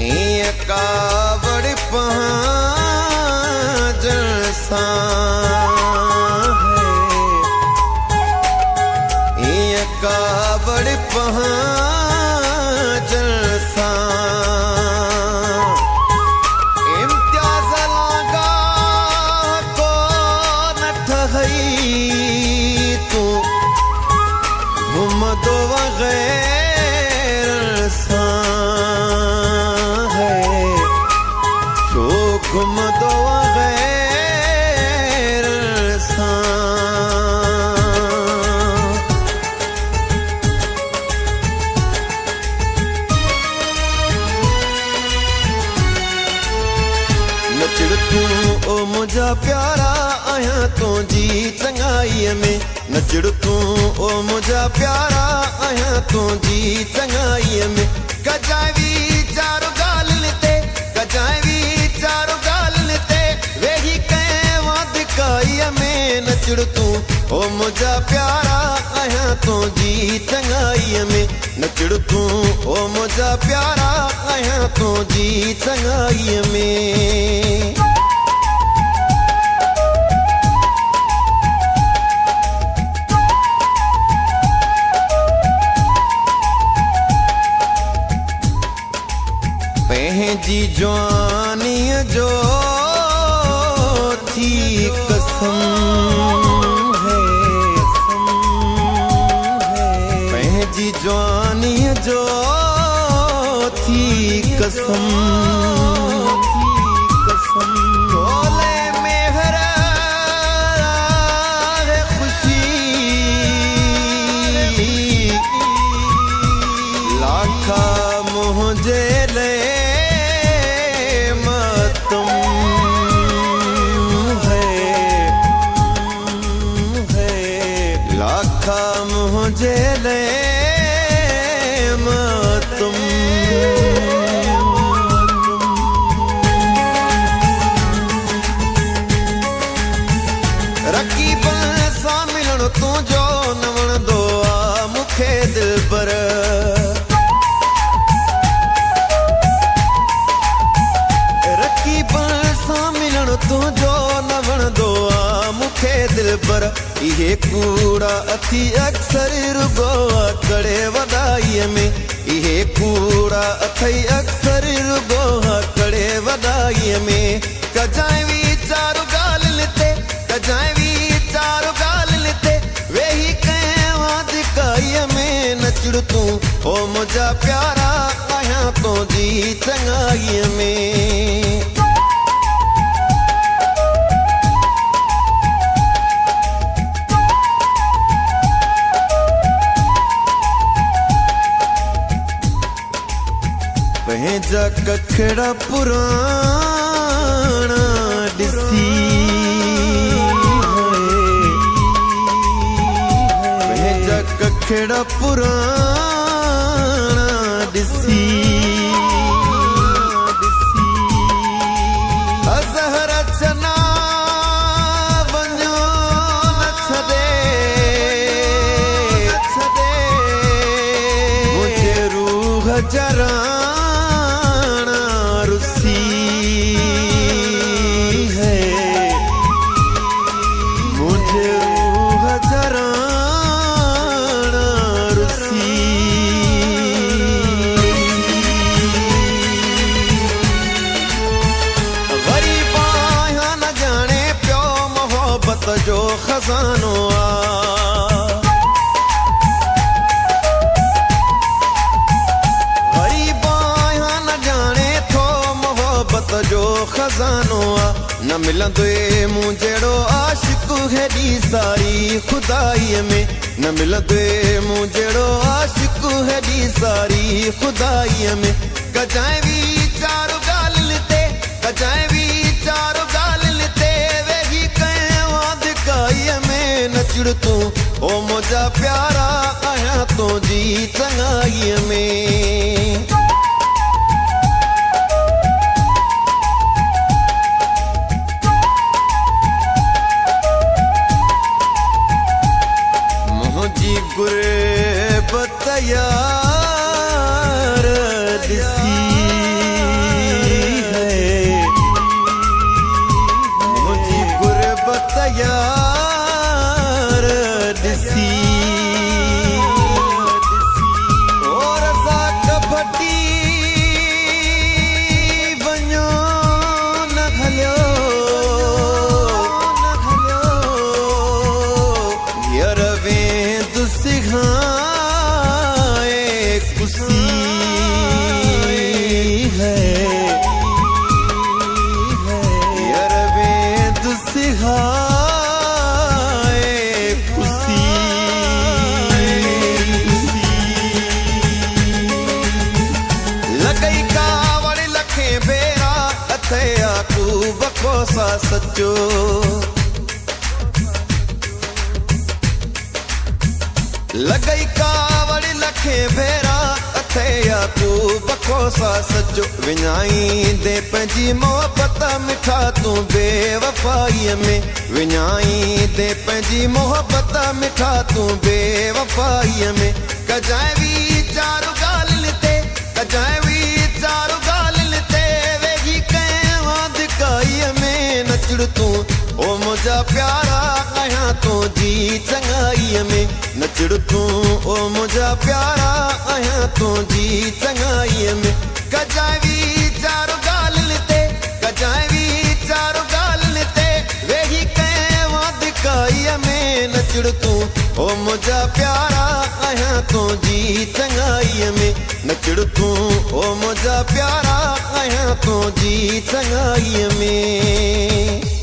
कावड़ पहाजन सां है कावड़ पहाजन सां इम्तियाज़ लगा को न ठहई तू घुमदो वग़ैर सां घुमदो वग़ैर सां नचड़ तूं ओ मुंहिंजा प्यारा आहियां तुंहिंजी चङाईअ में नचड़ तूं ओ मुंहिंजा प्यारा आहियां तुंहिंजी चङाईअ में कजाई वीचार ॻाल्हियुनि ते कजाई वीचार ॻाल्हियुनि ते वेही कंहिं वादिकाईअ में नचड़ तूं ओ मुंहिंजा प्यारा आहियां तुंहिंजी चङाईअ में नचड़ तूं ओ मुंहिंजा प्यारा आहियां तुंहिंजी चङाईअ में पंहिंजी जवानीअ जो थी कसम है पंहिंजी जवानीअ जो थी कसम तोले मेहर खुशी लाखा मुंहिंजे लाइ लाखा मुझे ले तुम रकीब सां मिलण तुंहिंजो न वणंदो आ मूंखे दिलबर रकीब सां मिलण तुंहिंजो न वणंदो आ मूंखे दिलबर इहे कूड़ा अथी अक्सर रुगो कड़े वॾाईअ में इहे कूड़ा अथई अक्सर रुगो कड़े वॾाईअ में कजाई वीचार ॻाल्हियुनि ते कजाई वीचार ॻाल्हियुनि ते वेही कंहिं वादिकाईअ में नचड़ तूं ओ मुंहिंजा प्यारा आहियां तुंहिंजी चङाईअ में पंहिंजा कखड़ा पुराणा ॾिसी पंहिंजा कखड़ा पुराणा ॾिसी अज़हर चना वञो न छॾे मुंहिंजे रूह जरा जो खजानो आ गरीब आहियां न जाने थो मोहब्बत जो खजानो आ न मिलंदो मूं जहिड़ो आशिक हेॾी सारी खुदाईअ में न मिलंदो मूं जहिड़ो आशिक हेॾी सारी खुदाईअ में कजाई वीचार ॻाल्हियुनि ते कजाई वीचार ॻाल्हियुनि ते वेही कंहिं वादिकाईअ में नचड़ तूं ओ मुंहिंजा प्यारा आहियां तुंहिंजी चङाईअ में मुंहिंजी गुरबत यार ॾिसी बखोसा सचो लगई कावड़ लखे भेरा अथे या तू बखोसा सचो विञाई दे पंहिंजी मोहब्बत मिठा तू बेवफाई में विञाई दे पंहिंजी मोहब्बत मिठा तू बेवफाई में कजाए वीचार ॻाल्हि ते कजाए वीचार ॻाल्हि ते वेही कंहिं वादिकाईअ में नचड़ तू ओ मुंहिंजा प्यारा आहियां तुंहिंजी चङाईअ में नचड़ तू ओ मुंहिंजा प्यारा आहियां तुंहिंजी चङाईअ में कजाए वीचार ॻाल्हि ते कजाए वीचार ॻाल्हि ते वेही कंहिं वादिकाईअ में नचड़ तू ओ मुंहिंजा प्यारा आहियां तुंहिंजी चङाईअ में नचड़ तू ओ मुंहिंजा प्यारा आहियां तुंहिंजी चङाईअ में